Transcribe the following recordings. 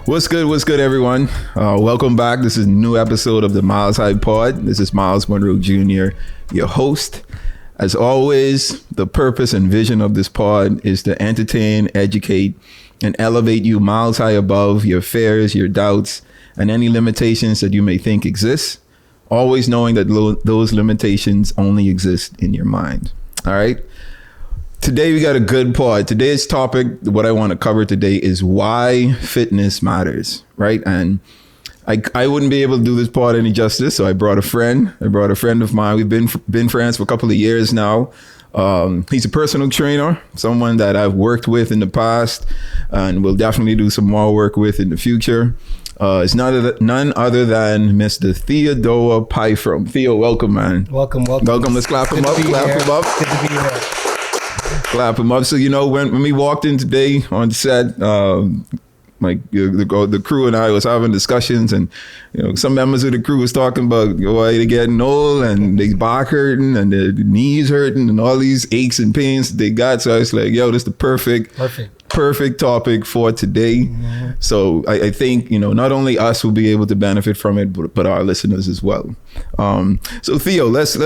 What's good, everyone? Welcome back. This is a new episode of the Myles High Pod. This is Myles Monroe Jr., your host. As always, the purpose and vision of this pod is to entertain, educate, and elevate you miles high above your fears, your doubts, and any limitations that you may think exist. Always knowing that those limitations only exist in your mind. All right? Today we got a good pod. Today's topic, what I want to cover today is why fitness matters, right? And I wouldn't be able to do this pod any justice, so I brought a friend. Of mine. We've been friends for a couple of years now. He's a personal trainer, someone that I've worked with in the past, and will definitely do some more work with in the future. It's none other than Mr. Theodoah Pyfrom. Theo, welcome, man. Welcome. Let's clap him up. Good to be here. Clap him up. So, when we walked in today on set, the crew and I was having discussions, and some members of the crew was talking about why they're getting old and they back hurting and their knees hurting and all these aches and pains that they got. So I was like, this is the perfect topic for today. Mm-hmm. So I think not only us will be able to benefit from it, but our listeners as well. So Theo, let's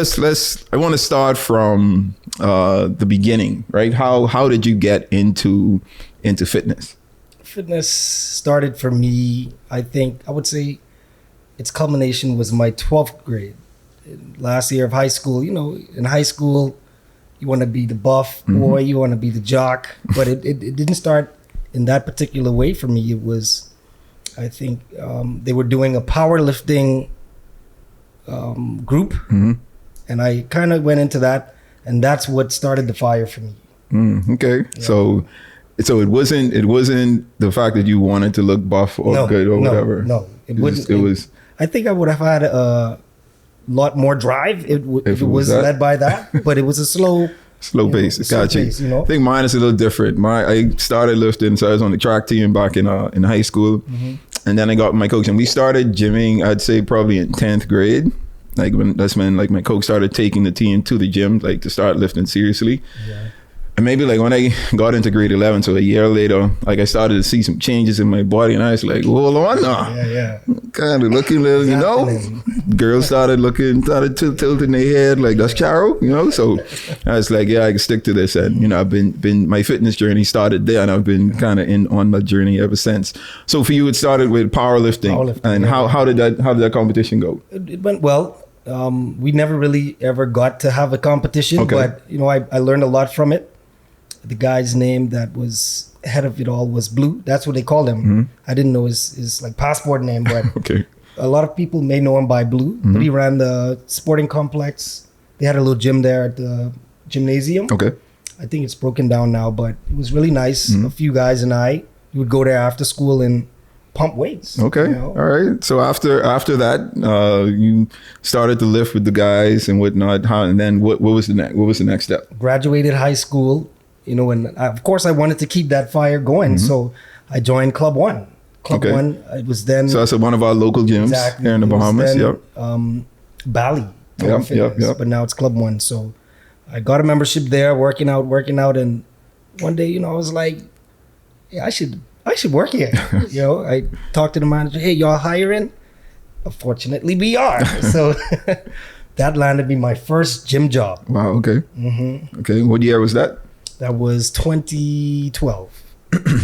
I want to start from the beginning, right? How did you get into fitness? Fitness started for me, I would say its culmination was my 12th grade. Last year of high school, in high school, you want to be the buff boy, you want to be the jock, but it didn't start in that particular way for me. It was, I think, they were doing a powerlifting group, and I kind of went into that, and that's what started the fire for me. Okay, yeah. So it wasn't the fact that you wanted to look buff or good or whatever. No, it was. I think I would have had a lot more drive if it was led by that, but it was a slow pace. Gotcha. I think mine is a little different. I started lifting, so I was on the track team back in high school, and then I got my coach, and we started gymming. I'd say probably in 10th grade. That's when my coach started taking the team to the gym, to start lifting seriously. Yeah. And maybe when I got into grade 11, so a year later, I started to see some changes in my body, and I was like, hold on now. Yeah. Kind of looking a little, girls started tilting their head like, that's Carol, So I was like, I can stick to this. And, I've been my fitness journey started there, and I've been kind of on my journey ever since. So for you, it started with powerlifting. And how did that competition go? It went well. We never really ever got to have a competition, but, I learned a lot from it. The guy's name that was head of it all was Blue. That's what they called him. I didn't know his passport name, but a lot of people may know him by Blue. But he ran the sporting complex. They had a little gym there at the gymnasium. Okay. I think it's broken down now, but it was really nice. A few guys and I would go there after school and pump weights. Okay. All right. So after that, you started to lift with the guys and whatnot. And then what was the next step? Graduated high school. And of course I wanted to keep that fire going. So I joined Club One. Club One, it was then. So that's one of our local gyms here in the Bahamas. Bali. But now it's Club One. So I got a membership there, working out. And one day, I was like, I should work here. I talked to the manager, hey, y'all hiring? Fortunately, we are. So that landed me my first gym job. Wow. Okay. Okay. What year was that? That was 2012.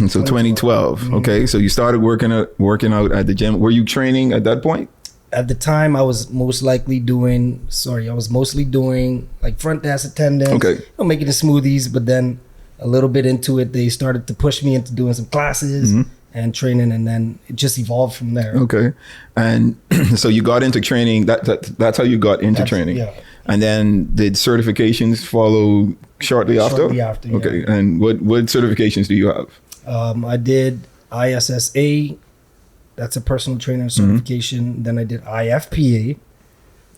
So 2012. Okay. So you started working out at the gym. Were you training at that point? At the time, I was mostly doing like front desk attendance. Okay. Making the smoothies, but then a little bit into it, they started to push me into doing some classes and training, and then it just evolved from there. Okay. And so you got into training. That's how you got into training. Yeah. And then did certifications follow shortly after? Shortly after, yeah. Okay. And what certifications do you have? I did ISSA. That's a personal trainer certification. Then I did IFPA,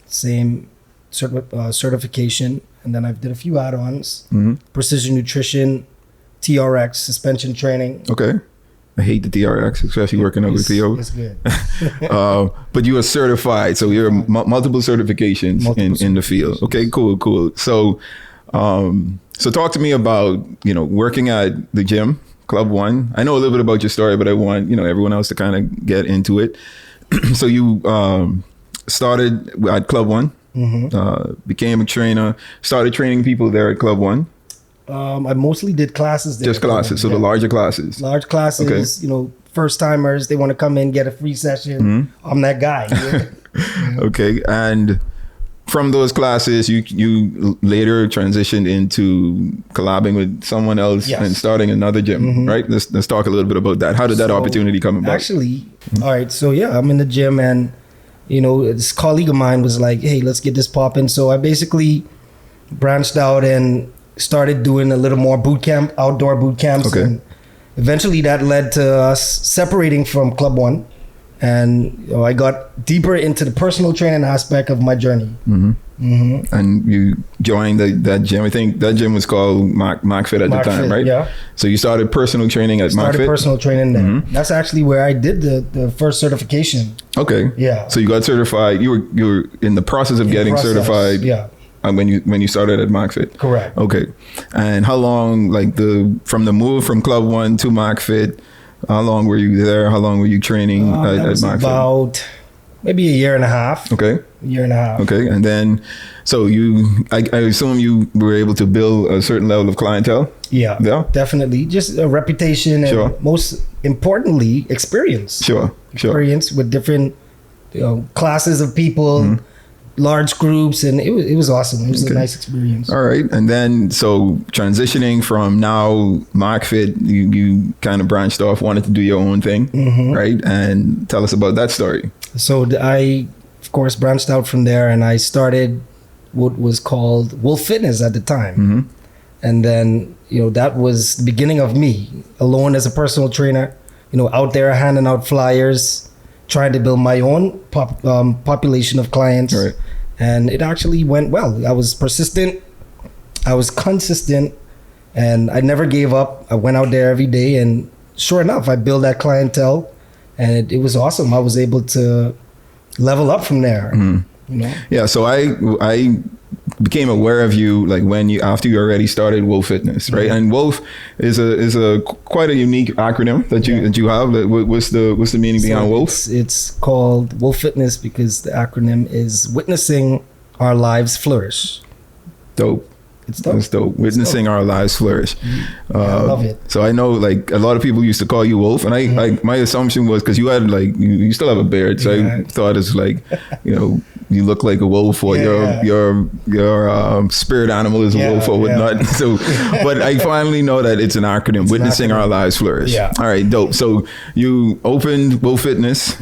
same certification. And then I did a few add-ons. Precision nutrition, TRX, suspension training. Okay. I hate the TRX, especially working out with Theo. It's good. But you are certified, so you're multiple certifications in the field. Okay, cool. So So talk to me about, working at the gym, Club One. I know a little bit about your story, but I want, everyone else to kind of get into it. So you started at Club One, became a trainer, started training people there at Club One. I mostly did classes there. Just classes, so the larger classes. Large classes, first timers, they want to come in, get a free session. I'm that guy. Okay, and from those classes, you later transitioned into collabing with someone else and starting another gym, right? Let's talk a little bit about that. How did that opportunity come about? Actually, all right. So I'm in the gym, and this colleague of mine was like, "Hey, let's get this popping." So I basically branched out and started doing a little more outdoor boot camps. Okay. And eventually, that led to us separating from Club One. And I got deeper into the personal training aspect of my journey. And you joined that gym. I think that gym was called MacFit at the time, right? Yeah. So you started personal training at MacFit? Started personal training there. That's actually where I did the first certification. Okay. Yeah. So you got certified. You were in the process of getting certified. Yeah. When you started at MacFit. Correct. Okay. And how long, from the move from Club One to MacFit, how long were you there? How long were you training at MacFit? About maybe a year and a half. Okay. A year and a half. Okay. And then, so I assume you were able to build a certain level of clientele? Yeah. Definitely. Just a reputation and most importantly, experience. Sure. Experience with different classes of people. Large groups, and it was awesome. It was a nice experience. All right. And then, so transitioning from now MacFit, you kind of branched off, wanted to do your own thing, right? And tell us about that story. So I, of course, branched out from there, and I started what was called Wolf Fitness at the time. And then, that was the beginning of me alone as a personal trainer, out there handing out flyers, trying to build my own population of clients. Right. And it actually went well. I was persistent. I was consistent. And I never gave up. I went out there every day. And sure enough, I built that clientele. And it was awesome. I was able to level up from there. Yeah, so I became aware of you after you already started Wolf Fitness, right? And Wolf is a quite a unique acronym that you have. What's the meaning behind Wolf? It's called Wolf Fitness because the acronym is Witnessing Our Lives Flourish. Dope. It's dope. Witnessing our lives flourish. I love it. So I know a lot of people used to call you Wolf, and I my assumption was because you had you still have a beard, so I thought it's you look like a wolf, or your spirit animal is a wolf or whatnot. So, but I finally know that it's an acronym. It's Witnessing our lives flourish. Yeah. All right, dope. So you opened Wolf Fitness.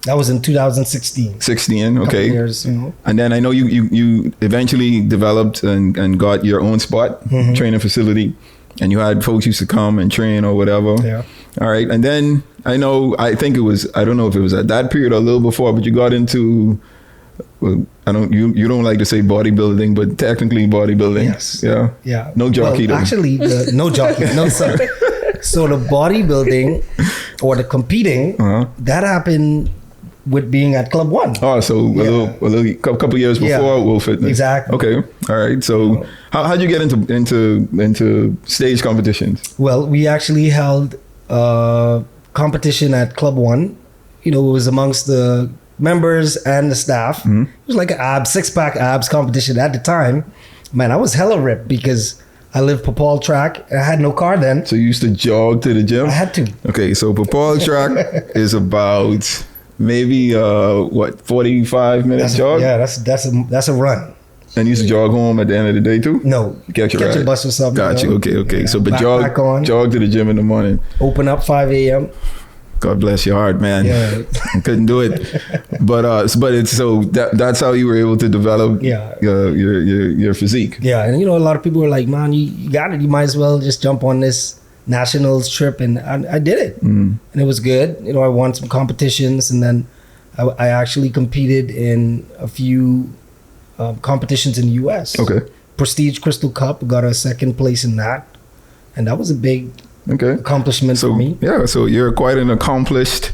That was in 2016. 16, okay. Years, And then I know you eventually developed and got your own spot, training facility, and you had folks used to come and train or whatever. Yeah. All right. And then I don't know if it was at that period or a little before, but you got into, you don't like to say bodybuilding, but technically bodybuilding. Yes. Yeah. Yeah. No jockey though. Actually, no jockey. No, sir. So the bodybuilding or the competing, that happened with being at Club One. Oh, so a couple years before Wolf Fitness. Exactly. Okay. All right. So how'd you get into stage competitions? Well, we actually held a competition at Club One. It was amongst the members and the staff. It was like an six-pack abs competition at the time. Man, I was hella ripped because I lived Papal track. I had no car then. So you used to jog to the gym? I had to. Okay, so Papal track is about maybe 45 minutes jog? Yeah, that's a run. And you used to jog home at the end of the day too? No. Catch a bus or something. Got you. Okay. Yeah, so but jog to the gym in the morning. Open up 5 a.m. God bless your heart, man. Yeah. I couldn't do it. But it's so that's how you were able to develop your physique. Yeah, and a lot of people were like, man, you got it. You might as well just jump on this nationals trip, and I did it, and it was good. I won some competitions, and then I actually competed in a few competitions in the U.S. Okay. Prestige Crystal Cup, got a second place in that, and that was a big accomplishment for me. Yeah, so you're quite an accomplished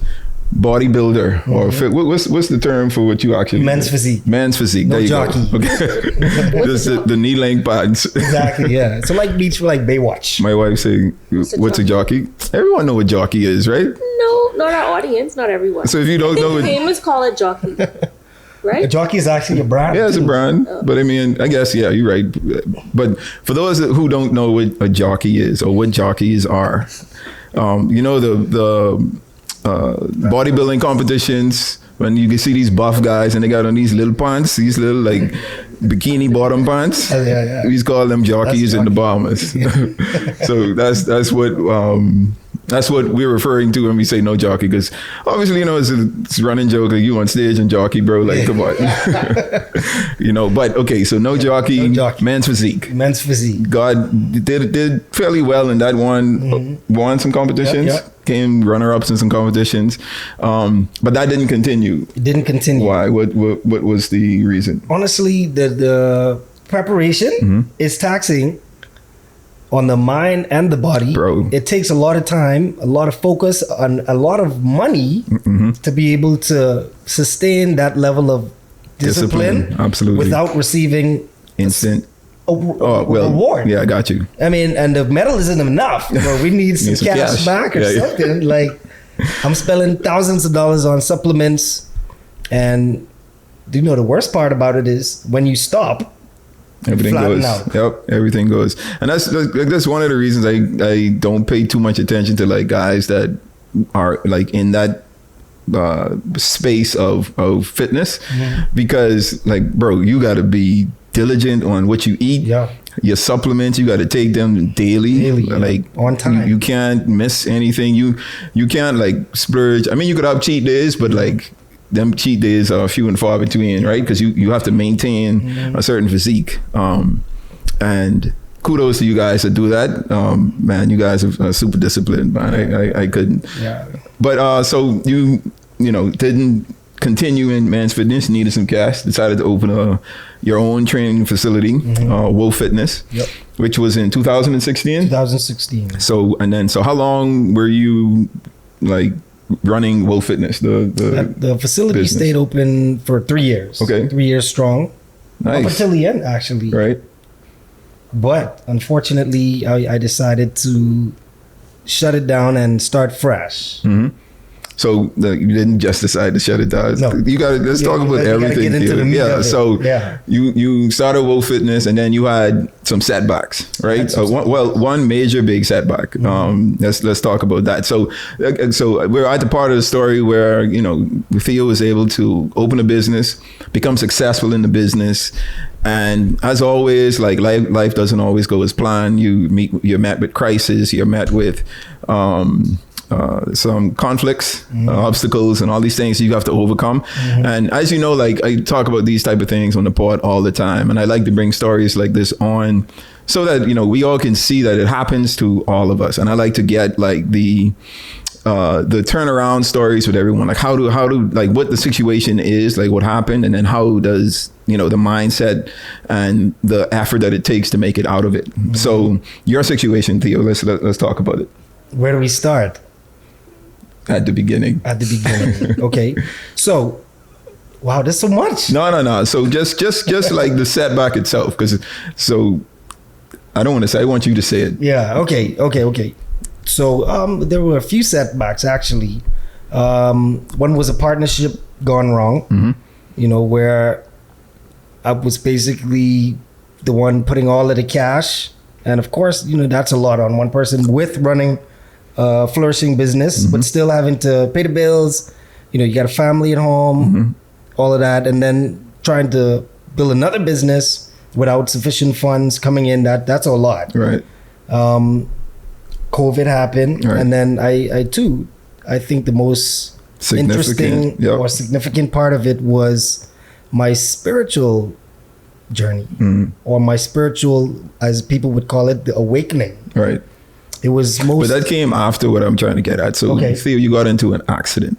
bodybuilder or fit. What's the term for what you actually men's do? physique. Men's physique. No there you jockey. go. Okay. Just the knee length pants. Exactly. Yeah. So like beach for like Baywatch. My wife saying, "What's a jockey?" Everyone know what jockey is, right? No, not our audience. Not everyone. So if you don't know, famous call it jockey, right? A jockey is actually a brand. Yeah, it's a brand. Oh. But I mean, I guess, yeah, you're right. But for those who don't know what a jockey is or what jockeys are, you know, the bodybuilding competitions, when you can see these buff guys and they got on these little pants, these little like bikini bottom pants. Yeah. We call them jockeys and the bombers. So that's what we're referring to when we say no jockey, because obviously, you know, it's a running joke. Like, you on stage and jockey, bro. Like, come on. You know, but okay, so no jockey, men's physique. Men's physique. God did fairly well in that one. Won some competitions. Yep. Came runner-ups in some competitions. But that didn't continue. It didn't continue. Why? What was the reason? Honestly, the preparation is taxing on the mind and the body. Bro. It takes a lot of time, a lot of focus, and a lot of money to be able to sustain that level of discipline absolutely, without receiving instant reward. Yeah, I got you. I mean, and the medal isn't enough. Bro. We need some cash back or something. Like, I'm spending thousands of dollars on supplements, and you know the worst part about it is when you stop, everything goes out. Yep, everything goes. And that's one of the reasons I don't pay too much attention to like guys that are like in that space of fitness, because like, bro, you got to be diligent on what you eat. Your supplements, you got to take them daily, like on time. You can't miss anything. You can't like splurge. I mean, you could have cheat days, but like them cheat days are few and far between, right? Because you have to maintain a certain physique. And kudos to you guys that do that. Man, you guys are super disciplined, man. I couldn't. Yeah. But so you know, didn't continue in men's fitness, needed some cash, decided to open your own training facility, Woe Fitness, which was in 2016. 2016. So how long were you like running Woe Fitness? The facility business? stayed open for 3 years. Okay. 3 years strong. Nice. Up until the end, actually. Right. But unfortunately, I decided to shut it down and start fresh. So you didn't just decide to shut it down. No. Let's talk about everything. Get into the meat of it. So yeah. you started Woe Fitness, and then you had some setbacks, right? One major big setback. Let's talk about that. So we're at the part of the story where, you know, Theo was able to open a business, become successful in the business. And as always, like life doesn't always go as planned. You're met with crisis. You're met with some conflicts, obstacles, and all these things you have to overcome. And as you know, like I talk about these type of things on the pod all the time, and I like to bring stories like this on so that, you know, we all can see that it happens to all of us. And I like to get like the turnaround stories with everyone, like how to like what the situation is, like what happened, and then how does, you know, the mindset and the effort that it takes to make it out of it. So your situation, Theo, let's talk about it. Where do we start? At the beginning. Okay. So, wow, there's so much. No. So just like the setback itself, because I don't want to say. I want you to say it. Yeah. Okay. So there were a few setbacks actually. One was a partnership gone wrong. You know, where I was basically the one putting all of the cash, and of course, you know, that's a lot on one person with running flourishing business, but still having to pay the bills. You know, you got a family at home, all of that, and then trying to build another business without sufficient funds coming in. That's a lot. Right. COVID happened, and then I think the most interesting or significant part of it was my spiritual journey, or my spiritual, as people would call it, the awakening. Right. It was most. But that came after what I'm trying to get at. So, Theo, you got into an accident.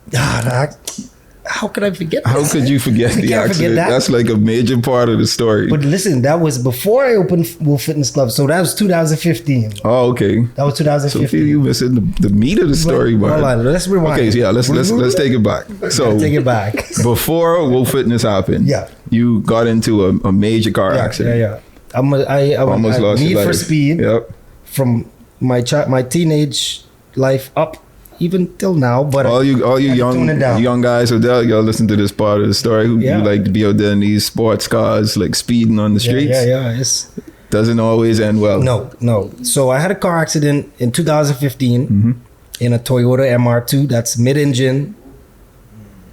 how could I forget that? How could you forget the can't accident? forget that. That's like a major part of the story. But listen, that was before I opened Wolf Fitness Club. So that was 2015. Oh, okay. That was 2015. So you missing the meat of the story, Hold on, let's rewind. Okay, so yeah, let's take it back. So take it back. Before Wolf Fitness happened, Yeah. you got into a major car accident. Yeah. I'm Almost lost your Need life. for Speed. Yep. From my teenage life up even till now. But all you young guys out there, y'all listen to this part of the story. Who like to be out there in these sports cars, like speeding on the streets. Yeah. It's doesn't always end well. No. So I had a car accident in 2015 in a Toyota MR2. That's mid-engine,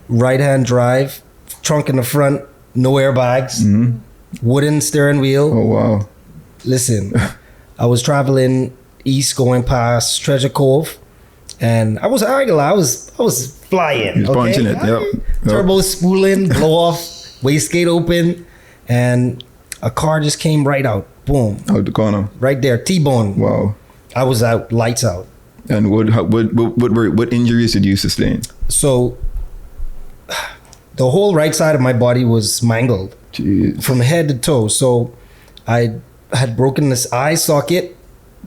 right-hand drive, trunk in the front, no airbags, wooden steering wheel. Oh wow! Listen, I was traveling east, going past Treasure Cove, and I was flying. He's punching it. Yep. Turbo spooling, blow off, wastegate open, and a car just came right out. Boom. Out the corner. Right there, T-bone. Wow. I was out, lights out. And what injuries did you sustain? So the whole right side of my body was mangled. Jeez. From head to toe. So I had broken this eye socket,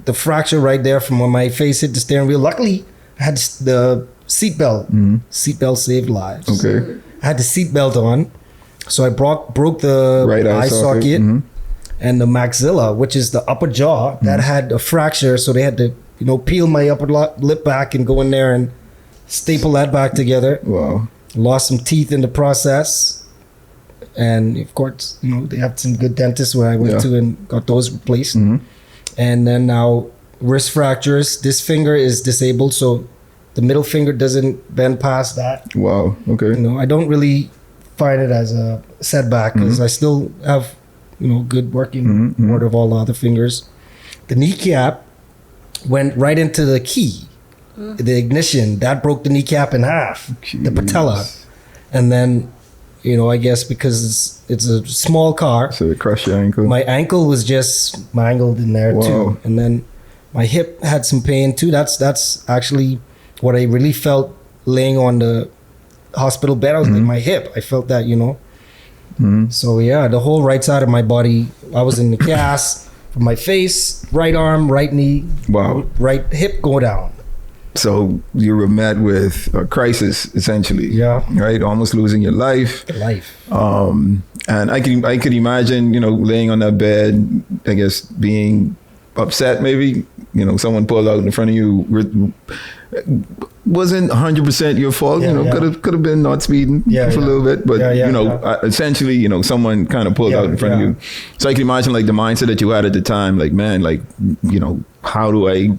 the fracture right there from when my face hit the steering wheel. Luckily, I had the seatbelt. Seatbelt saved lives. Okay. I had the seatbelt on. So I broke the right eye socket and the maxilla, which is the upper jaw, that had a fracture. So they had to, peel my upper lip back and go in there and staple that back together. Wow. Lost some teeth in the process. And of course, they have some good dentists where I went to and got those replaced. And then now wrist fractures. This finger is disabled, so the middle finger doesn't bend past that. Wow. Okay. I don't really find it as a setback because I still have, good working order of all the other fingers. The kneecap went right into the key, the ignition. That broke the kneecap in half, the patella. And then, I guess because it's a small car. So it crushed your ankle? My ankle was just mangled in there too. And then my hip had some pain too. That's actually what I really felt laying on the hospital bed. I was like, my hip. I felt that, So yeah, the whole right side of my body, I was in the cast from my face, right arm, right knee, right hip go down. So you were met with a crisis, essentially. Yeah. Right? Almost losing your life. And I could imagine, laying on that bed, I guess being upset maybe, someone pulled out in front of you. Wasn't 100% your fault, could have been not speeding for a little bit, but essentially, someone kind of pulled out in front of you. So I can imagine like the mindset that you had at the time, like, man, like, how do I,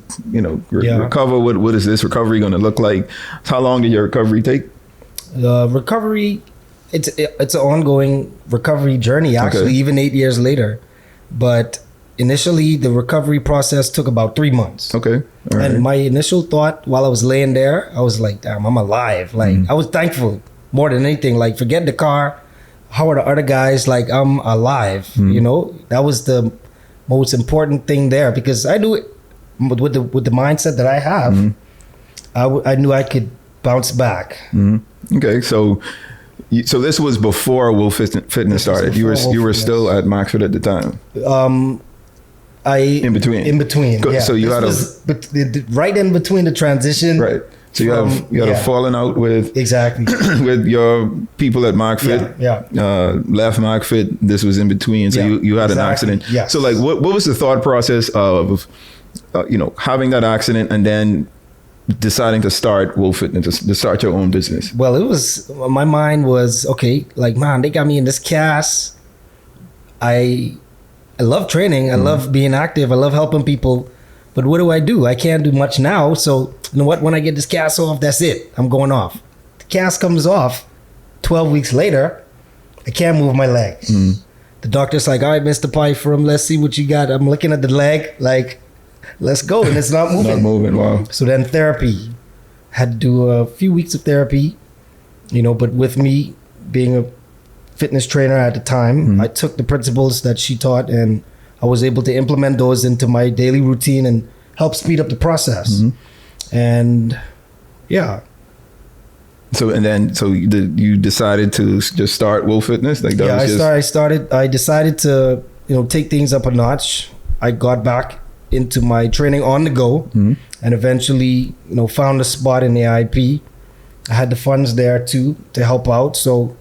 recover? What is this recovery going to look like? How long did your recovery take? Recovery, it's an ongoing recovery journey, actually, even 8 years later. But initially, the recovery process took about 3 months. Okay. And my initial thought while I was laying there, I was like, damn, I'm alive. Like, I was thankful more than anything. Like, forget the car. How are the other guys? Like, I'm alive. That was the most important thing there, because I knew it with the mindset that I have. I knew I could bounce back. Okay. So this was before Wolf Fitness started. You were still at Maxford at the time. In between. Yeah. So you had right in between the transition. Right. So you had a falling out with with your people at Maxford. Left Maxford. This was in between. So you had an accident. Yeah. So like, what was the thought process of having that accident and then deciding to start Wolf Fitness, to start your own business? Well, my mind was, okay, like, man, they got me in this cast. I love training. I love being active. I love helping people. But what do? I can't do much now. So you know what? When I get this cast off, that's it. I'm going off. The cast comes off 12 weeks later. I can't move my legs. The doctor's like, all right, Mr. Pyfrom, let's see what you got. I'm looking at the leg, like, let's go. And it's not moving. Not moving, wow. So then therapy. Had to do a few weeks of therapy, but with me being a fitness trainer at the time, I took the principles that she taught and I was able to implement those into my daily routine and help speed up the process. And yeah, So you decided to just start Wolf Fitness? Like that I decided to, take things up a notch. I got back into my training on the go, and eventually, found a spot in the AIP. I had the funds there too to help out. So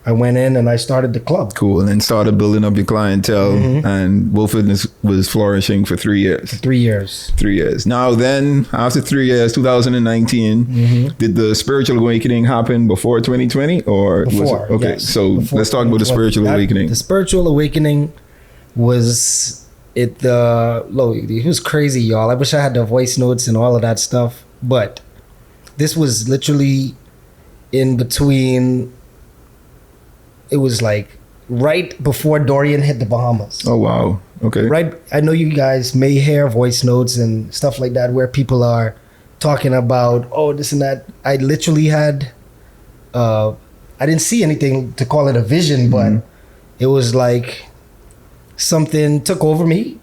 I went in and I started the club. Cool. And then started building up your clientele, and Wolf Fitness was flourishing for 3 years. 3 years. 3 years. Now then, after 3 years, 2019, did the spiritual awakening happen before 2020 or? Before, okay. yes. So Before let's talk about the spiritual awakening. The spiritual awakening was, it was crazy, y'all. I wish I had the voice notes and all of that stuff, but this was literally in between. It was like right before Dorian hit the Bahamas. Oh, wow. Okay. Right. I know you guys may hear voice notes and stuff like that where people are talking about, this and that. I literally had, I didn't see anything to call it a vision, but it was like something took over me.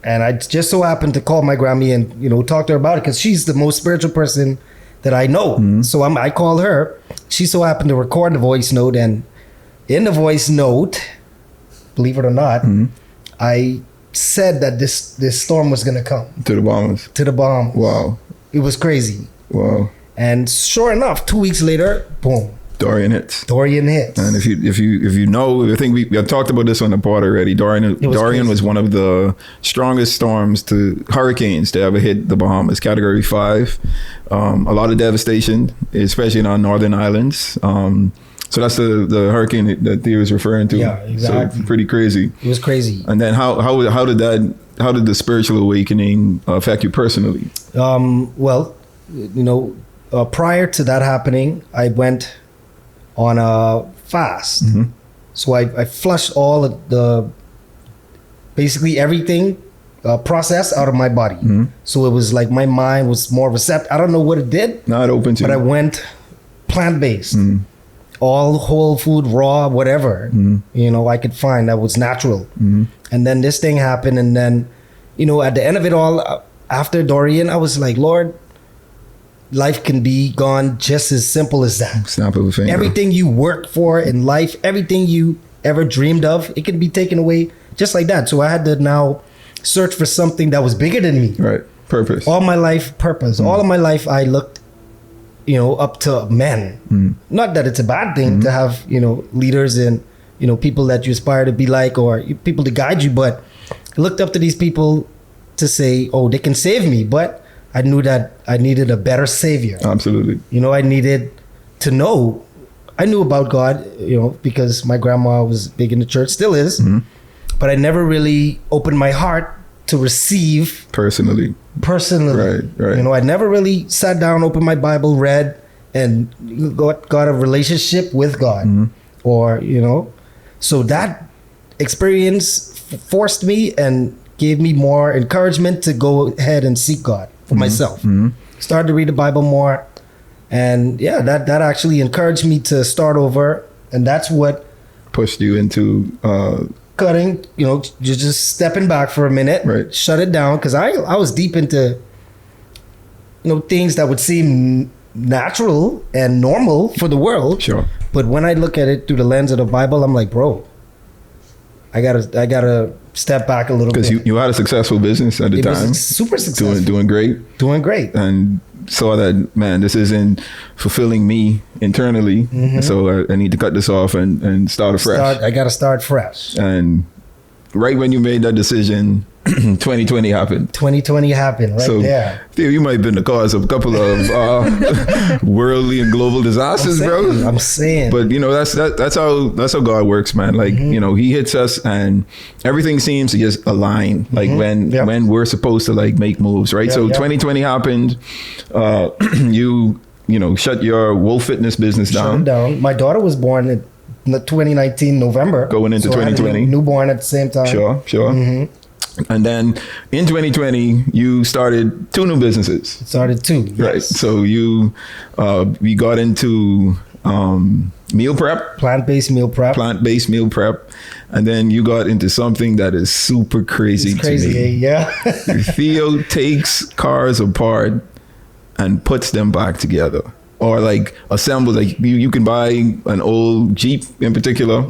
And I just so happened to call my Grammy and, talk to her about it because she's the most spiritual person that I know. So I called her. She so happened to record the voice note, and in the voice note, believe it or not, I said that this storm was going to come. To the Bahamas. To the Bahamas. Wow. It was crazy. Wow. And sure enough, 2 weeks later, boom. Dorian hits. And if you know, I think we have talked about this on the pod already. Dorian was one of the strongest hurricanes to ever hit the Bahamas, Category 5. A lot of devastation, especially in our northern islands. So that's the hurricane that Theo is referring to. Yeah, exactly. So pretty crazy. It was crazy. And then how did the spiritual awakening affect you personally? Prior to that happening, I went on a fast. So I flushed all of the, basically everything processed out of my body. So it was like my mind was more receptive. I don't know what it did. Not open to. But I went plant-based. All whole food, raw, whatever, I could find that was natural. And then this thing happened. And then, at the end of it all, after Dorian, I was like, Lord, life can be gone just as simple as that. Snap of a finger. Everything you worked for in life, everything you ever dreamed of, it can be taken away just like that. So I had to now search for something that was bigger than me. Right. Purpose. All my life, purpose. All of my life, I looked up to men. Not that it's a bad thing to have, leaders and, people that you aspire to be like, or people to guide you. But I looked up to these people to say, they can save me. But I knew that I needed a better savior. Absolutely. I needed to know. I knew about God, because my grandma was big in the church, still is. But I never really opened my heart to receive personally. Right. I never really sat down, opened my Bible, read, and got a relationship with God. So that experience forced me and gave me more encouragement to go ahead and seek God for myself. Started to read the Bible more, and that actually encouraged me to start over, and that's what pushed you into cutting, just stepping back for a minute, right. Shut it down, because I was deep into, things that would seem natural and normal for the world. Sure. But when I look at it through the lens of the Bible, I'm like, bro, I gotta step back a little bit. Because you had a successful business at the time. Was super successful. Doing great. And saw that, man, this isn't fulfilling me internally. So I need to cut this off and start afresh. I got to start fresh. And right when you made that decision, 2020 happened. 2020 happened right there. Theo, you might have been the cause of a couple of worldly and global disasters, bro. I'm saying. But that's how God works, man. Like He hits us and everything seems to just align. Like when we're supposed to like make moves, right? So 2020 happened. You shut your Wolf Fitness business down. Shut it down. My daughter was born in 2019 November. Going into 2020. I had a newborn at the same time. Sure. And then in 2020, you started 2 new businesses. Started 2, yes. Right. So we got into meal prep. Plant-based meal prep. And then you got into something that is super crazy to me. Yeah. Theo takes cars apart and puts them back together. or like assemble. Like you can buy an old Jeep in particular,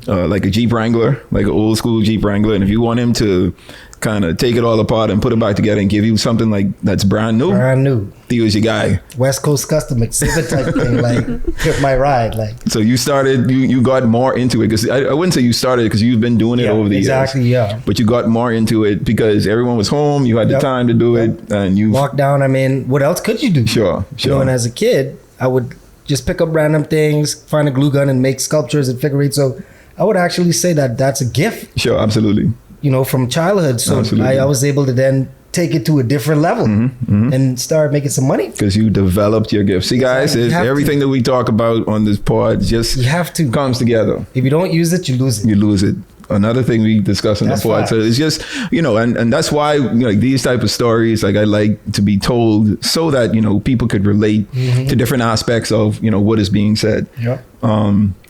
like a Jeep Wrangler, like an old school Jeep Wrangler, and if you want him to kind of take it all apart and put it back together and give you something like that's brand new. Theo's your guy. West Coast custom exhibit type thing, like Hit My Ride. Like, so you started, you got more into it, because I wouldn't say you started because you've been doing it over the years. Exactly, yeah. But you got more into it because everyone was home, you had the time to do it, and you lockdown. I mean, what else could you do? Sure. You know, and as a kid, I would just pick up random things, find a glue gun, and make sculptures and figure eight. So I would actually say that that's a gift. Sure, absolutely. You know, from childhood. So I was able to then take it to a different level and start making some money. Because you developed your gift. See, guys, everything that we talk about on this pod just comes together. If you don't use it, you lose it. You lose it. Another thing we discuss in the pod. So it's just, you know, and that's why, you know, like these type of stories, like I like to be told so that, you know, people could relate to different aspects of, you know, what is being said. Yeah.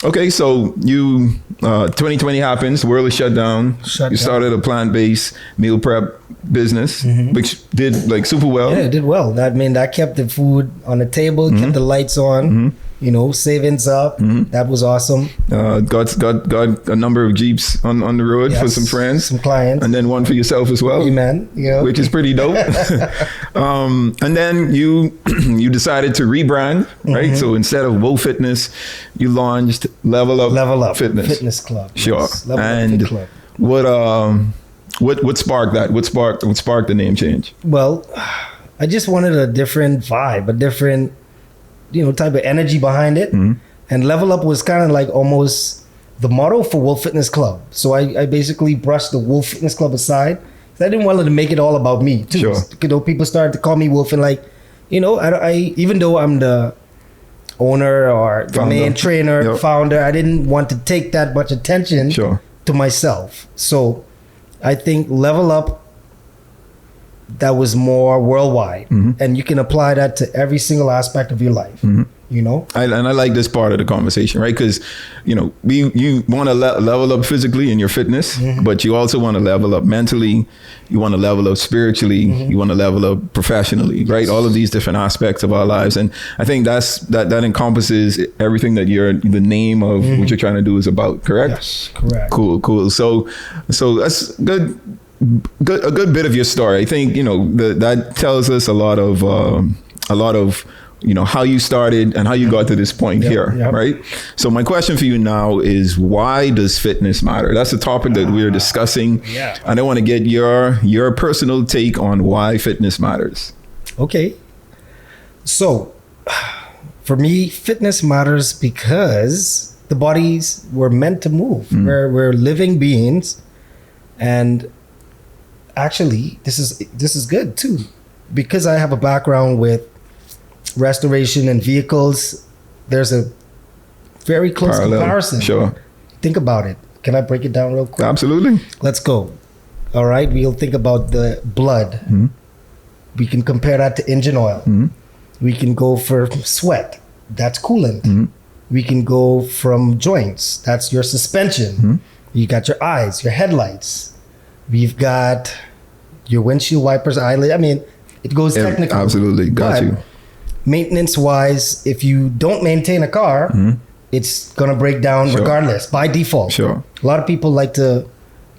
Okay, so 2020 happens, the world is shut down. You started a plant-based meal prep business, which did like super well. Yeah, it did well. I mean, that kept the food on the table, kept the lights on, you know, savings up. That was awesome. Got a number of Jeeps on the road for some friends. Some clients. And then one for yourself as well. Amen. Yeah. Which is pretty dope. And then you decided to rebrand, right? So instead of Whoa Fitness, you launched Level Up Fitness Club. Sure. Yes. Level and Up Fit Club. What sparked that? What sparked the name change? Well, I just wanted a different vibe, a different, you know, type of energy behind it. And Level Up was kind of like almost the motto for Wolf Fitness Club. So I basically brushed the Wolf Fitness Club aside. I didn't want to make it all about me too. Sure. You know, people started to call me Wolf, and like, you know, I even though I'm the owner or the main trainer, founder, I didn't want to take that much attention to myself. So I think Level Up, that was more worldwide, and you can apply that to every single aspect of your life. You know, and I like this part of the conversation, right? Because, you know, you want to level up physically in your fitness, but you also want to level up mentally. You want to level up spiritually. You want to level up professionally, right? All of these different aspects of our lives, and I think that encompasses everything that the name of what you're trying to do is about. Correct? Yes, correct. Cool. So that's good. A good bit of your story. I think, you know, that tells us a lot of you know, how you started and how you got to this point here, right? So my question for you now is, why does fitness matter? That's the topic that we're discussing. And I want to get your personal take on why fitness matters. Okay. So for me, fitness matters because the bodies were meant to move. We're living beings, and actually this is good too, because I have a background with restoration and vehicles. There's a very close comparison. Sure. Think about it. Can I break it down real quick? Absolutely. Let's go. All right. We'll think about the blood. We can compare that to engine oil. We can go for sweat. That's coolant. We can go from joints. That's your suspension. You got your eyes, your headlights. We've got your windshield wipers, eyelid. I mean, it goes technical. Absolutely. Got you. Maintenance wise, if you don't maintain a car, it's going to break down regardless by default. Sure. A lot of people like to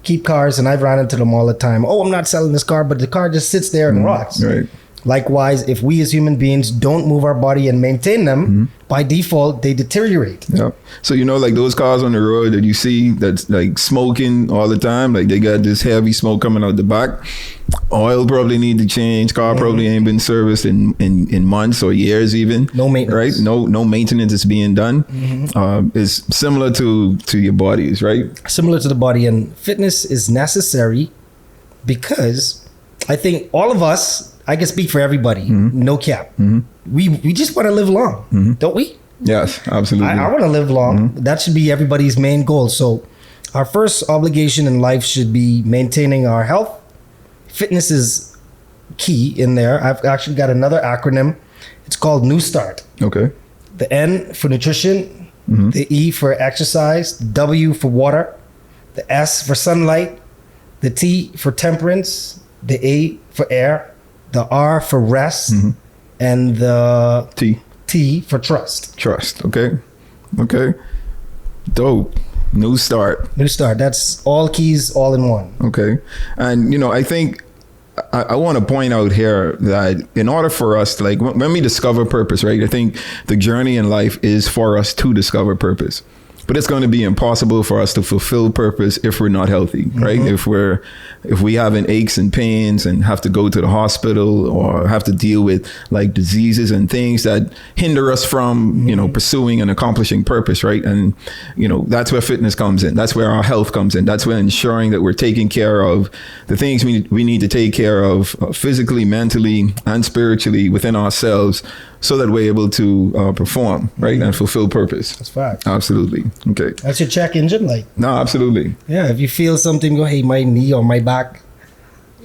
keep cars, and I've run into them all the time. Oh, I'm not selling this car, but the car just sits there and rots. Right. Likewise, if we as human beings don't move our body and maintain them, by default, they deteriorate. Yeah. So, you know, like those cars on the road that you see that's like smoking all the time, like they got this heavy smoke coming out the back. Oil probably need to change. Car probably ain't been serviced in months or years even. No maintenance. Right? No maintenance is being done. It's similar to your bodies, right? Similar to the body. And fitness is necessary because I think all of us, I can speak for everybody, no cap. We just want to live long, don't we? Yes, absolutely. I want to live long. That should be everybody's main goal. So our first obligation in life should be maintaining our health. Fitness is key in there. I've actually got another acronym. It's called New Start. Okay. The N for nutrition, the E for exercise, the W for water, the S for sunlight, the T for temperance, the A for air, the R for rest, and the T for trust. Trust. Okay. Dope. New start. That's all keys, all in one. Okay. And, I think I want to point out here that in order for us to, like, when we discover purpose, right, I think the journey in life is for us to discover purpose. But it's going to be impossible for us to fulfill purpose if we're not healthy, right? If we having aches and pains and have to go to the hospital or have to deal with like diseases and things that hinder us from, pursuing and accomplishing purpose, right? And, that's where fitness comes in. That's where our health comes in. That's where ensuring that we're taking care of the things we need to take care of physically, mentally, and spiritually within ourselves, so that we're able to perform, right, and fulfill purpose. That's fact. Absolutely. Okay. That's your check engine, like. No, absolutely. Yeah, if you feel something, go, hey, my knee or my back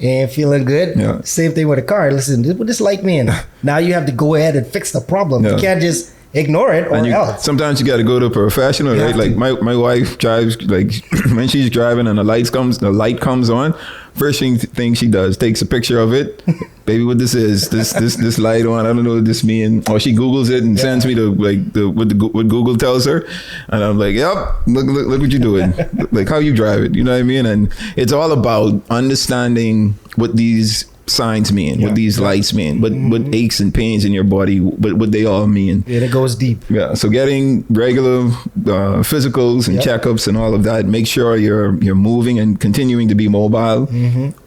ain't feeling good. Yeah. Same thing with a car. Listen, put this light me in. Now you have to go ahead and fix the problem. Yeah. You can't just ignore it or else. Sometimes you got to go to a professional, right? Like my wife drives, like when she's driving and the light comes on, first thing she does, takes a picture of it. Baby, what this is, this light on, I don't know what this means. Or she Googles it and sends me what Google tells her. And I'm like, yep, look what you're doing. Like how you drive it, you know what I mean? And it's all about understanding what these signs mean, what these lights mean, what aches and pains in your body, what they all mean. Yeah, it goes deep. Yeah, so getting regular physicals and checkups and all of that, make sure you're moving and continuing to be mobile.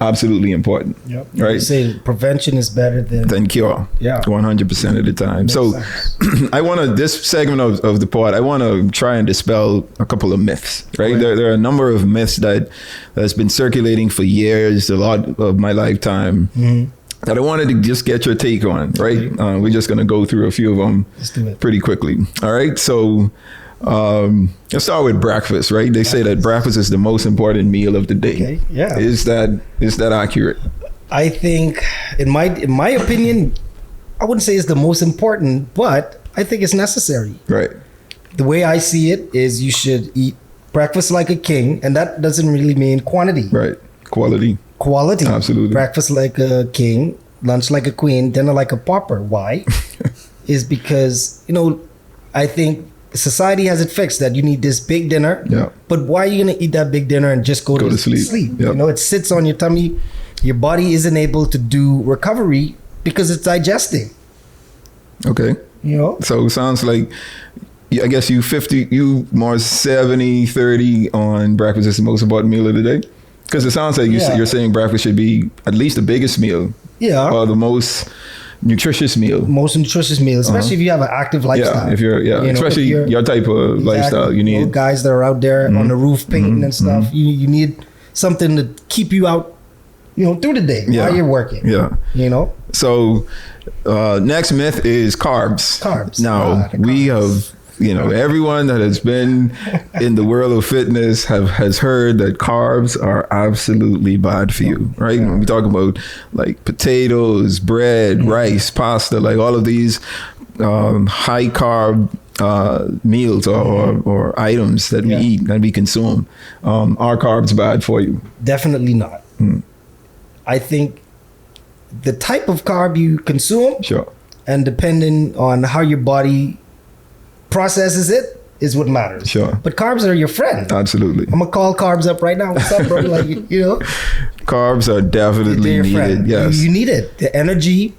Absolutely important. Yep. Right. You say prevention is better than cure. Yeah, 100% of the time. Makes so sense. I want to, this segment of the pod, I want to try and dispel a couple of myths. Right. There are a number of myths that's been circulating for years, a lot of my lifetime. That I wanted to just get your take on, right? We're just going to go through a few of them pretty quickly. All right. So let's start with breakfast, right? They say that breakfast is the most important meal of the day. Okay. Yeah. Is that accurate? I think, in my opinion, I wouldn't say it's the most important, but I think it's necessary. Right. The way I see it is you should eat breakfast like a king, and that doesn't really mean quantity. Right. Quality. Absolutely. Breakfast like a king, lunch like a queen, dinner like a pauper. Why? Is because, I think society has it fixed that you need this big dinner. Yeah. But why are you going to eat that big dinner and just go to sleep? Yep. It sits on your tummy. Your body isn't able to do recovery because it's digesting. Okay. So it sounds like, I guess you more 70-30 on breakfast is the most important meal of the day? Because it sounds like you're saying breakfast should be at least the biggest meal. Yeah. Or the most nutritious meal. Most nutritious meal, especially if you have an active lifestyle. Yeah, if you're especially your type of lifestyle. You need guys that are out there on the roof painting and stuff. You need something to keep you out, through the day while you're working. Yeah. So next myth is carbs. Now we have everyone that has been in the world of fitness has heard that carbs are absolutely bad for you, right? When we talk about like potatoes, bread, rice, pasta, like all of these high carb meals or items that we eat, that we consume, are carbs bad for you? Definitely not. I think the type of carb you consume, and depending on how your body processes it, is what matters. Sure. But carbs are your friend. Absolutely. I'm gonna call carbs up right now. What's up, bro? Carbs are definitely needed. Yes. You need it. The energy,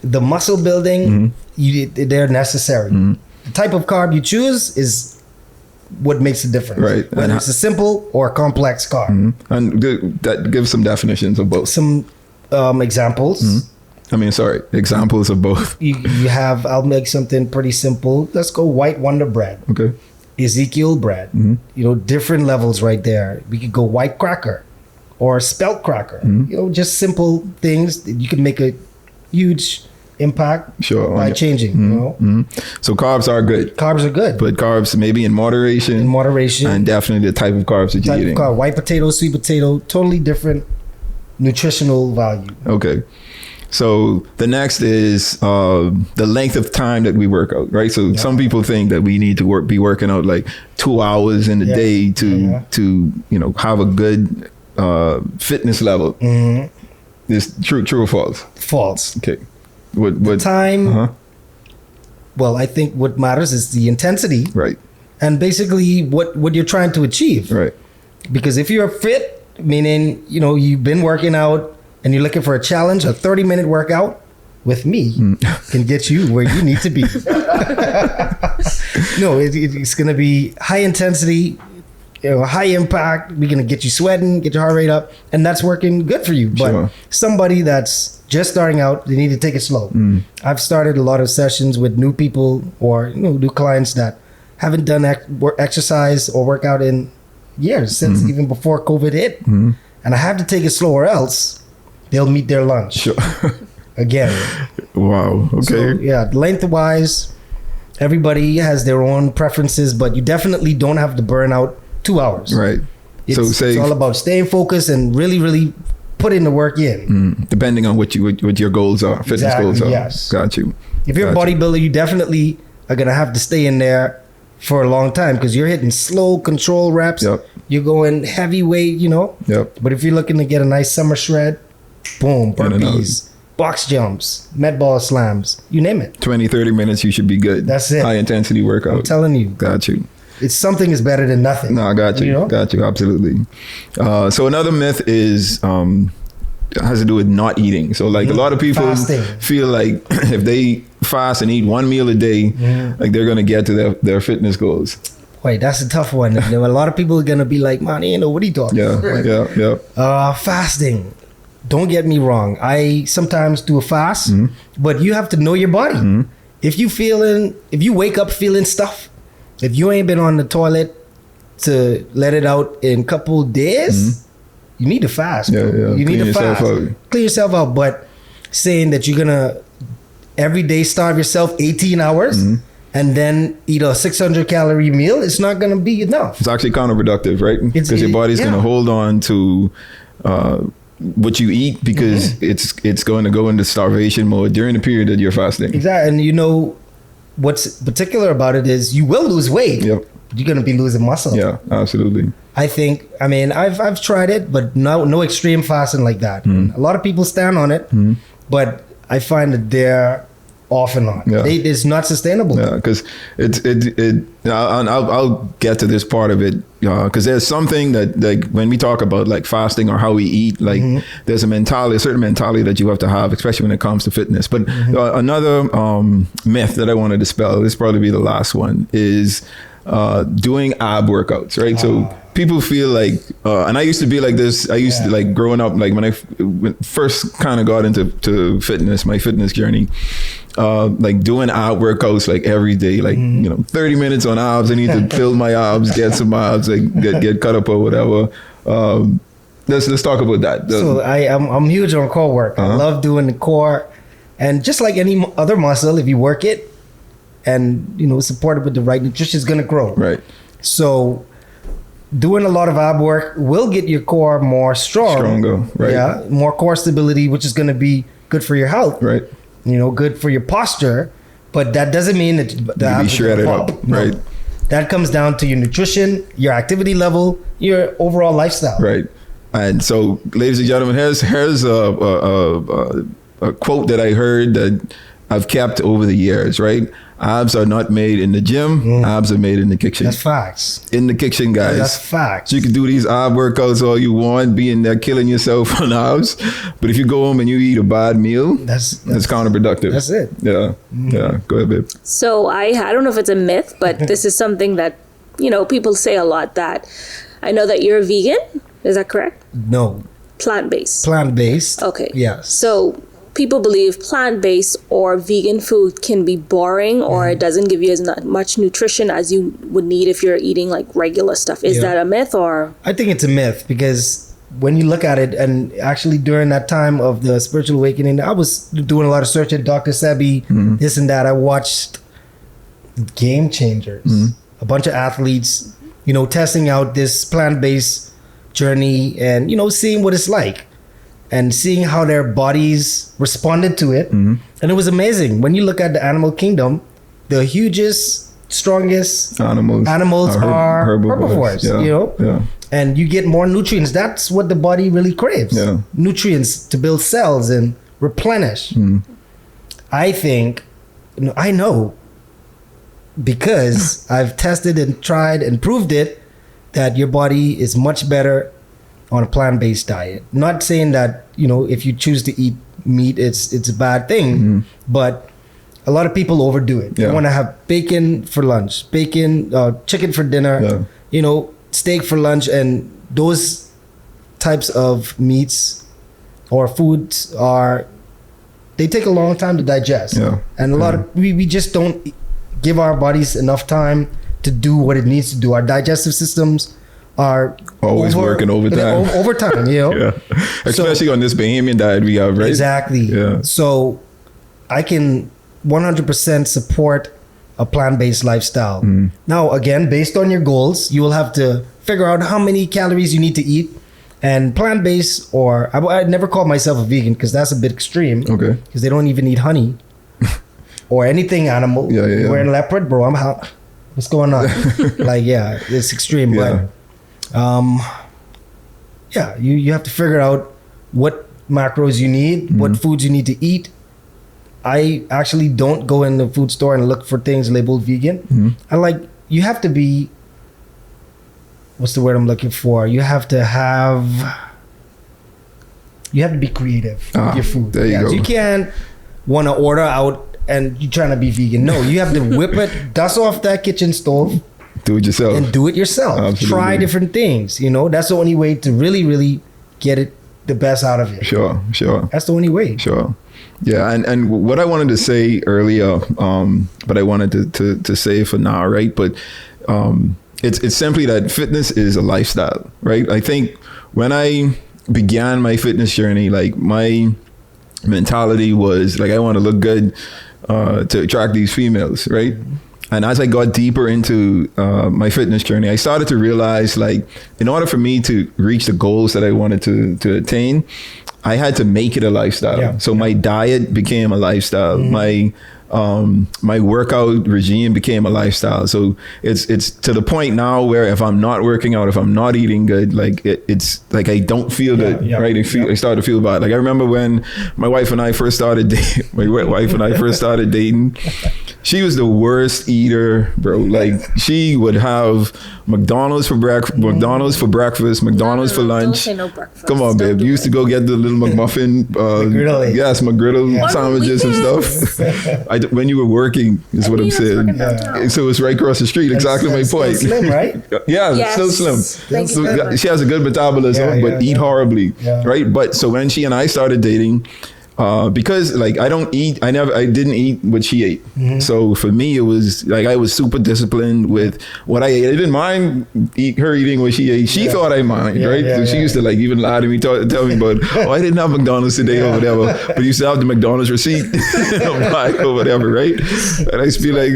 the muscle building, they're necessary. The type of carb you choose is what makes the difference. Right. Whether it's a simple or a complex carb. And that gives some definitions of both. Some examples. Examples of both. You have, I'll make something pretty simple. Let's go white Wonder bread. Okay. Ezekiel bread. Different levels right there. We could go white cracker or spelt cracker. Just simple things that you can make a huge impact by changing. So carbs are good. Carbs are good. But carbs maybe in moderation. And definitely the type of carbs that you're eating. White potato, sweet potato, totally different nutritional value. Okay. So the next is the length of time that we work out, right? So some people think that we need to be working out like 2 hours in a day to have a good fitness level. Is true or false? False. Okay. What time? Well, I think what matters is the intensity. Right. And basically what you're trying to achieve. Right. Because if you're fit, meaning, you've been working out and you're looking for a challenge, a 30-minute workout with me can get you where you need to be. No, it's going to be high intensity, high impact. We're going to get you sweating, get your heart rate up, and that's working good for you. But somebody that's just starting out, they need to take it slow. I've started a lot of sessions with new people or new clients that haven't done exercise or workout in years, since even before COVID hit. And I have to take it slow or else they'll meet their lunch. Sure. Again. Wow. Okay. So, yeah, length-wise, everybody has their own preferences, but you definitely don't have to burn out 2 hours. Right. It's all about staying focused and really, really putting the work in. Depending on what your goals are, fitness goals are. Yes. Got you. If you're a bodybuilder, you definitely are going to have to stay in there for a long time because you're hitting slow control reps. Yep. You're going heavyweight, Yep. But if you're looking to get a nice summer shred, boom, burpees, box jumps, med ball slams, you name it. 20-30 minutes, you should be good. That's it. High intensity workout. I'm telling you. Got you. It's something is better than nothing. No, I got you. Got you. Absolutely. So another myth is has to do with not eating. So like a lot of people feel like if they fast and eat one meal a day, like they're going to get to their fitness goals. Wait, that's a tough one. A lot of people are going to be like, man, what are you talking about? Yeah. Fasting. Don't get me wrong. I sometimes do a fast, but you have to know your body. If you wake up feeling stuff, if you ain't been on the toilet to let it out in a couple days, you need to fast. Bro. You need to fast. Clean yourself out. But saying that you're gonna every day starve yourself 18 hours and then eat a 600 calorie meal, it's not gonna be enough. It's actually counterproductive, right? Because your body's gonna hold on to what you eat because it's going to go into starvation mode during the period that you're fasting. Exactly. And what's particular about it is you will lose weight. Yep. You're going to be losing muscle. Yeah, absolutely. I've tried it, but no extreme fasting like that. A lot of people stand on it, but I find that they're off and on. Yeah. It's not sustainable. Yeah, because I'll get to this part of it because there's something that like when we talk about like fasting or how we eat, like there's a certain mentality that you have to have, especially when it comes to fitness. But another myth that I want to dispel, this probably be the last one, is doing ab workouts, right? So people feel like, and I used to be like this. I used to like growing up, like when I first kind of got into fitness, my fitness journey, like doing ab workouts like every day, like 30 minutes on abs. I need to build my abs, get some abs, like get cut up or whatever. Let's talk about that. So I'm huge on core work. I love doing the core, and just like any other muscle, if you work it and support it with the right nutrition, is going to grow. Right. So doing a lot of ab work will get your core more stronger, right? Yeah, more core stability, which is going to be good for your health, right? Good for your posture, but that doesn't mean that the abs be shredded up, right? That comes down to your nutrition, your activity level, your overall lifestyle, right? And so, ladies and gentlemen, here's a quote that I heard that I've kept over the years, right? Abs are not made in the gym. Abs are made in the kitchen. That's facts. In the kitchen, guys. That's facts. So you can do these ab workouts all you want, being there killing yourself on abs. But if you go home and you eat a bad meal, that's counterproductive. That's it. Yeah. Yeah. Go ahead, babe. So I don't know if it's a myth, but this is something that, people say a lot, that I know that you're a vegan. Is that correct? No. Plant-based. Plant-based. Okay. Yes. So people believe plant-based or vegan food can be boring or it doesn't give you as much nutrition as you would need if you're eating like regular stuff. Is that a myth or? I think it's a myth because when you look at it, and actually during that time of the spiritual awakening, I was doing a lot of search at Dr. Sebi, this and that. I watched Game Changers, a bunch of athletes, testing out this plant-based journey and, seeing what it's like. And seeing how their bodies responded to it. And it was amazing. When you look at the animal kingdom, the hugest, strongest animals are herbivores, Yeah. And you get more nutrients. That's what the body really craves. Yeah. Nutrients to build cells and replenish. I think, I know because I've tested and tried and proved it that your body is much better on a plant-based diet. Not saying that, if you choose to eat meat, it's a bad thing, but a lot of people overdo it. They want to have bacon for lunch, chicken for dinner, steak for lunch, and those types of meats or foods they take a long time to digest. And a lot of we just don't give our bodies enough time to do what it needs to do. Our digestive systems are always working overtime. Overtime, Especially on this Bahamian diet we have, right? Exactly. Yeah. So I can 100% support a plant-based lifestyle. Now, again, based on your goals, you will have to figure out how many calories you need to eat. And plant-based, or I never call myself a vegan because that's a bit extreme. Okay. Because they don't even eat honey or anything animal. Yeah. We're in leopard, bro. What's going on? It's extreme. Yeah. But you have to figure out what macros you need, what foods you need to eat. I actually don't go in the food store and look for things labeled vegan. You have to be, what's the word I'm looking for? You have to be creative with your food. There you go. You can't want to order out and you're trying to be vegan. No, you have to whip it, dust off that kitchen stove. Do it yourself. And do it yourself. Absolutely. Try different things. That's the only way to really, really get it the best out of it. Sure. That's the only way. Sure. Yeah, and what I wanted to say earlier, but I wanted to say for now, right? But it's simply that fitness is a lifestyle, right? I think when I began my fitness journey, like my mentality was like I want to look good to attract these females, right? And as I got deeper into my fitness journey, I started to realize, like, in order for me to reach the goals that I wanted to attain, I had to make it a lifestyle. So my diet became a lifestyle. My workout regime became a lifestyle. So it's to the point now where if I'm not working out, if I'm not eating good, like it's like I don't feel good, right? I start to feel bad. Like I remember when my wife and I first started dating, she was the worst eater, bro. Like she would have McDonald's for breakfast, McDonald's for lunch. Don't say no breakfast. Come on, babe. You used to go get the little McMuffin, McGriddle. Yes, McGriddle sandwiches and stuff. When you were working, is what I'm saying. So it's right across the street. Exactly my point. Still slim, right? Yeah, still slim. Thank you very much. She has a good metabolism, but eat horribly, right? But so when she and I started dating, because like I didn't eat what she ate. So for me, it was like I was super disciplined with what I ate. I didn't mind her eating what she ate. She thought I mind, right? So she used to like even lie to me, tell me about, I didn't have McDonald's today or whatever, but you used to have the McDonald's receipt or whatever, right? And I used to be like,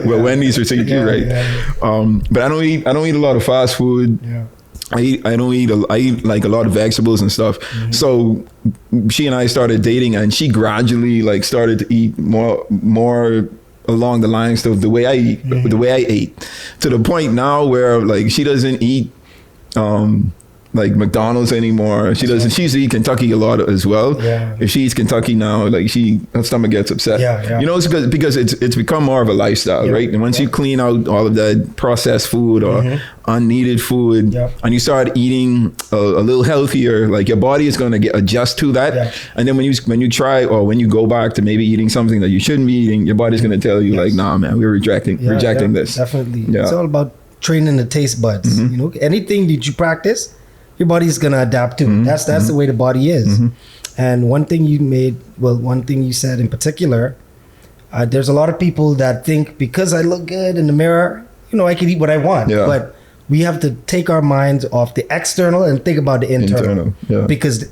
well, Wendy's receipt, you're right. But I don't eat a lot of fast food. I eat like a lot of vegetables and stuff. So she and I started dating, and she gradually like started to eat more along the lines of the way I eat, the way I ate, to the point now where like she doesn't eat like McDonald's anymore. She used to eat Kentucky a lot as well. If she eats Kentucky now, like her stomach gets upset. It's because it's become more of a lifestyle, right? And once you clean out all of that processed food or unneeded food, and you start eating a little healthier, like your body is going to adjust to that. And then when you try, or when you go back to maybe eating something that you shouldn't be eating, your body's going to tell you like, nah, man, we're rejecting this. Definitely. It's all about training the taste buds. Anything that you practice, your body's gonna adapt to. That's the way the body is. And one thing you said in particular, there's a lot of people that think because I look good in the mirror, I can eat what I want. But we have to take our minds off the external and think about the internal. Because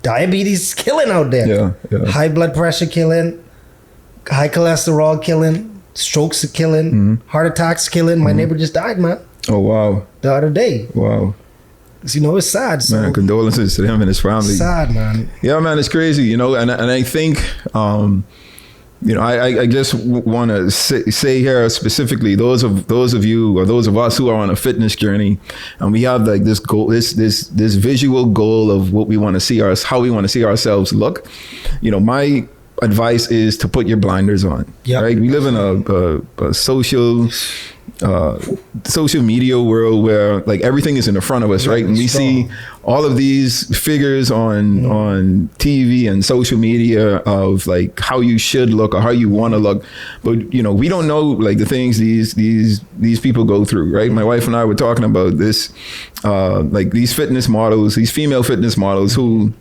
diabetes is killing out there. High blood pressure killing, high cholesterol killing, strokes are killing, heart attacks killing. My neighbor just died, man. Oh wow. The other day. Wow. It's sad. So. Man, condolences to him and his family. Sad, man. Yeah, man, it's crazy, and I think, I just want to say here specifically, those of you or those of us who are on a fitness journey, and we have like this goal, this visual goal of what we want to see how we want to see ourselves look. advice is to put your blinders on. Yep. Right? We live in a social media world where like everything is in the front of us, right? And we see all of these figures on TV and social media of like how you should look or how you want to look, but you know, we don't know like the things these people go through, right? My wife and I were talking about this, like these fitness models, these female fitness models who,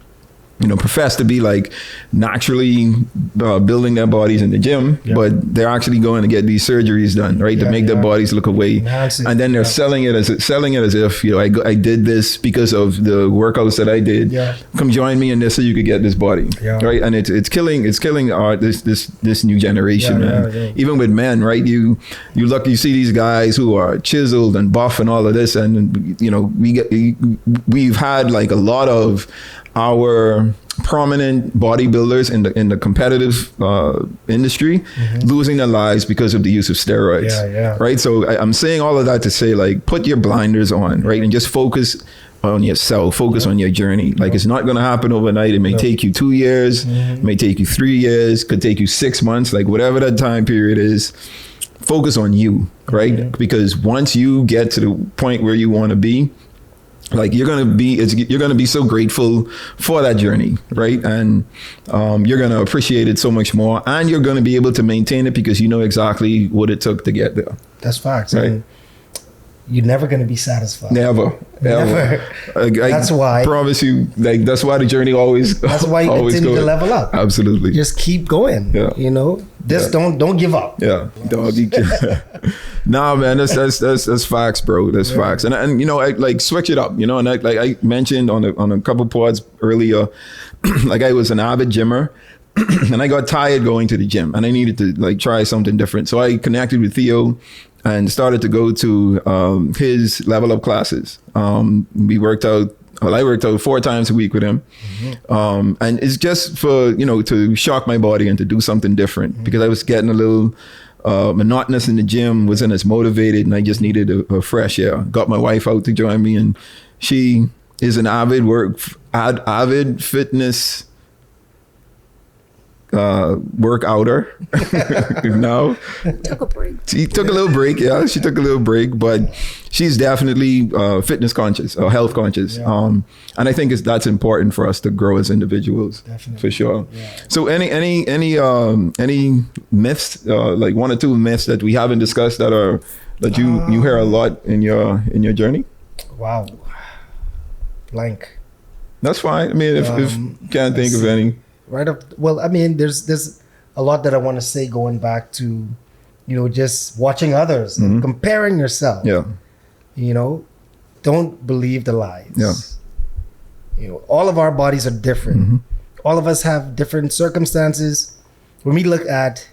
you know, profess to be like naturally building their bodies in the gym, but they're actually going to get these surgeries done, right, to make their bodies look away, and then they're selling it as if, you know, I did this because of the workouts that I did. Come join me in this so you could get this body, right? And it's killing this new generation, man. Even with men, right? You see these guys who are chiseled and buff and all of this, and you know, we've had like a lot of our prominent bodybuilders in the competitive industry losing their lives because of the use of steroids. Right? So I'm saying all of that to say, like, put your blinders on, right? And just focus on yourself, focus on your journey. Like, it's not going to happen overnight. It may take you 2 years, it may take you 3 years, could take you 6 months, like whatever that time period is. Focus on you, right? Because once you get to the point where you want to be, like you're gonna be so grateful for that journey, right? And you're gonna appreciate it so much more, and you're gonna be able to maintain it because you know exactly what it took to get there. That's facts, right? And you're never gonna be satisfied. Never. That's why. I promise you, like that's why the journey always. That's why you continue to level up. Absolutely. Just keep going. You know, just don't give up. Dog. Nah, man, that's facts, bro. That's facts. And you know, I like switch it up. You know, and I mentioned on a couple pods earlier, like I was an avid gymmer. And I got tired going to the gym and I needed to like try something different. So I connected with Theo and started to go to his level up classes. I worked out 4 times a week with him. And it's just for, you know, to shock my body and to do something different because I was getting a little monotonous in the gym, wasn't as motivated, and I just needed a fresh air. Got my wife out to join me, and she is an avid fitness workouter. No, took a break. She took a little break. She took a little break, but she's definitely fitness conscious or health conscious. And I think that's important for us to grow as individuals. Definitely. For sure. So any myths, like 1 or 2 myths that we haven't discussed that you hear a lot in your journey? Wow. Blank. That's fine. I mean, if you can't think of any. Right up. Well, I mean, there's a lot that I want to say going back to, you know, just watching others and comparing yourself. You know, don't believe the lies. You know, all of our bodies are different. All of us have different circumstances. When we look at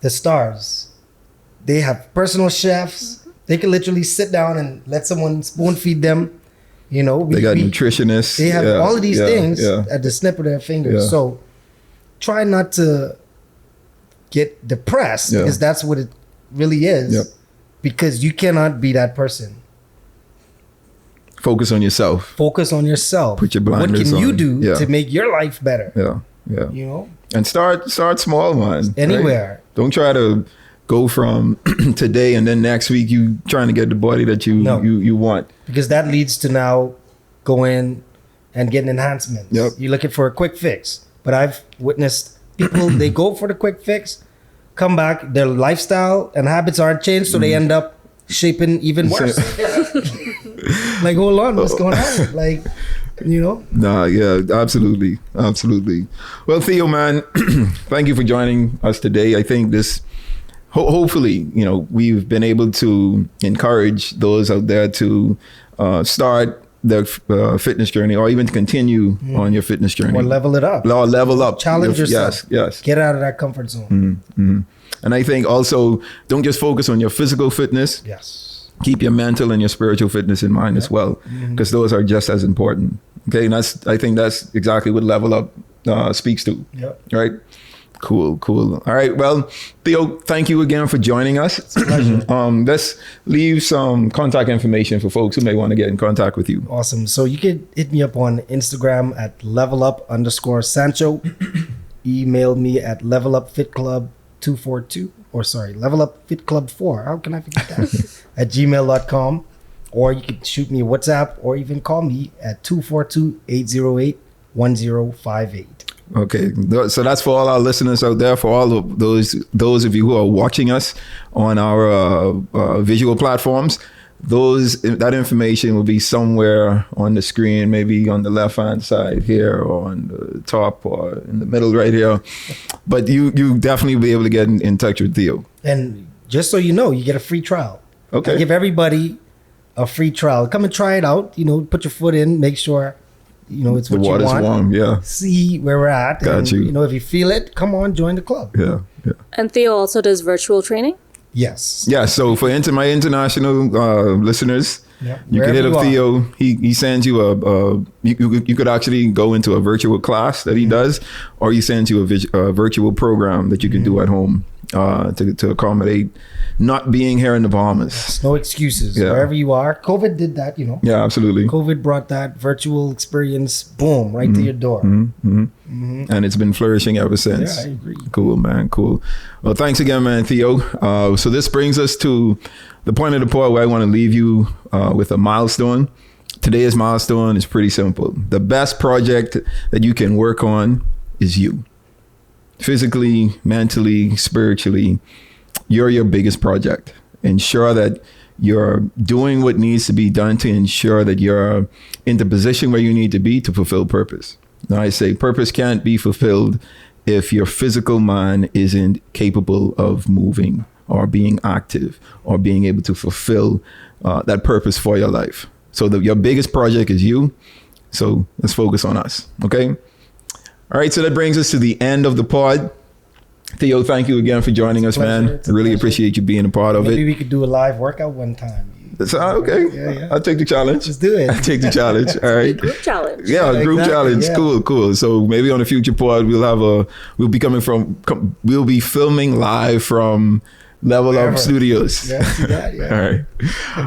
the stars, they have personal chefs. They can literally sit down and let someone spoon feed them. You know, they got nutritionists. They have all of these things at the snip of their fingers. So try not to get depressed because that's what it really is. Because you cannot be that person. Focus on yourself. Focus on yourself. Put your blinders on. What can you do to make your life better? You know, and start small, man. Anywhere. Right? Don't try to go from today and then next week you trying to get the body that you want. Because that leads to now going and getting enhancements. You're looking for a quick fix. But I've witnessed people, they go for the quick fix, come back, their lifestyle and habits aren't changed, so they end up shaping even worse. Like, hold on, what's going on? Like, you know? Nah, yeah, absolutely. Well, Theo, man, thank you for joining us today. I think this hopefully, you know, we've been able to encourage those out there to start their fitness journey or even to continue on your fitness journey. Or level it up. Challenge yourself. Yes. Get out of that comfort zone. And I think also, don't just focus on your physical fitness. Yes. Keep your mental and your spiritual fitness in mind as well, because those are just as important. Okay, and I think that's exactly what Level Up speaks to. Right? Cool. All right. Well, Theo, thank you again for joining us. It's a pleasure. Let's leave some contact information for folks who may want to get in contact with you. Awesome. So you can hit me up on Instagram at levelup_Sancho. email me at levelupfitclub4 how can I forget that at gmail.com, or you can shoot me a WhatsApp or even call me at 242-808-1058. Okay, so that's for all our listeners out there, for all of those of you who are watching us on our visual platforms. That information will be somewhere on the screen, maybe on the left hand side here, or on the top, or in the middle right here. But you definitely will be able to get in touch with Theo. And just so you know, you get a free trial. Okay. I give everybody a free trial. Come and try it out. Put your foot in, make sure it's what you want. The water's warm, yeah. See where we're at. Got you. If you feel it, come on, join the club. Yeah. And Theo also does virtual training? Yes. Yeah, so for my international listeners, you can hit up Theo. He sends you you could actually go into a virtual class that he does, or he sends you a virtual program that you can do at home to accommodate not being here in the Bahamas. No excuses. Yeah. Wherever you are. COVID did that, Yeah, absolutely. COVID brought that virtual experience, boom, right to your door. And it's been flourishing ever since. Yeah, I agree. Cool, man. Cool. Well, thanks again, man, Theo. So this brings us to the point of the pod where I want to leave you with a milestone. Today's milestone is pretty simple. The best project that you can work on is you. Physically, mentally, spiritually, you're your biggest project. Ensure that you're doing what needs to be done to ensure that you're in the position where you need to be to fulfill purpose. Now, I say purpose can't be fulfilled if your physical mind isn't capable of moving or being active or being able to fulfill that purpose for your life. So your biggest project is you. So let's focus on us. Okay. All right. So that brings us to the end of the pod. Theo, thank you again for joining us, man. I really appreciate you being a part of it. Maybe we could do a live workout one time. Okay. Yeah. I'll take the challenge. Let's do it. I'll take the challenge. All right. Group challenge. Yeah, a group challenge. Yeah. Cool. So maybe on a future pod, we'll be filming live from Level Up Studios. Yeah, see that, yeah.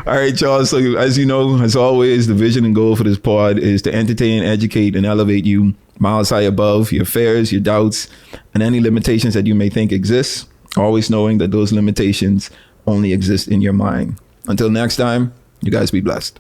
All right, y'all. So as you know, as always, the vision and goal for this pod is to entertain, educate, and elevate you miles high above your fears, your doubts, and any limitations that you may think exist, always knowing that those limitations only exist in your mind. Until next time, you guys be blessed.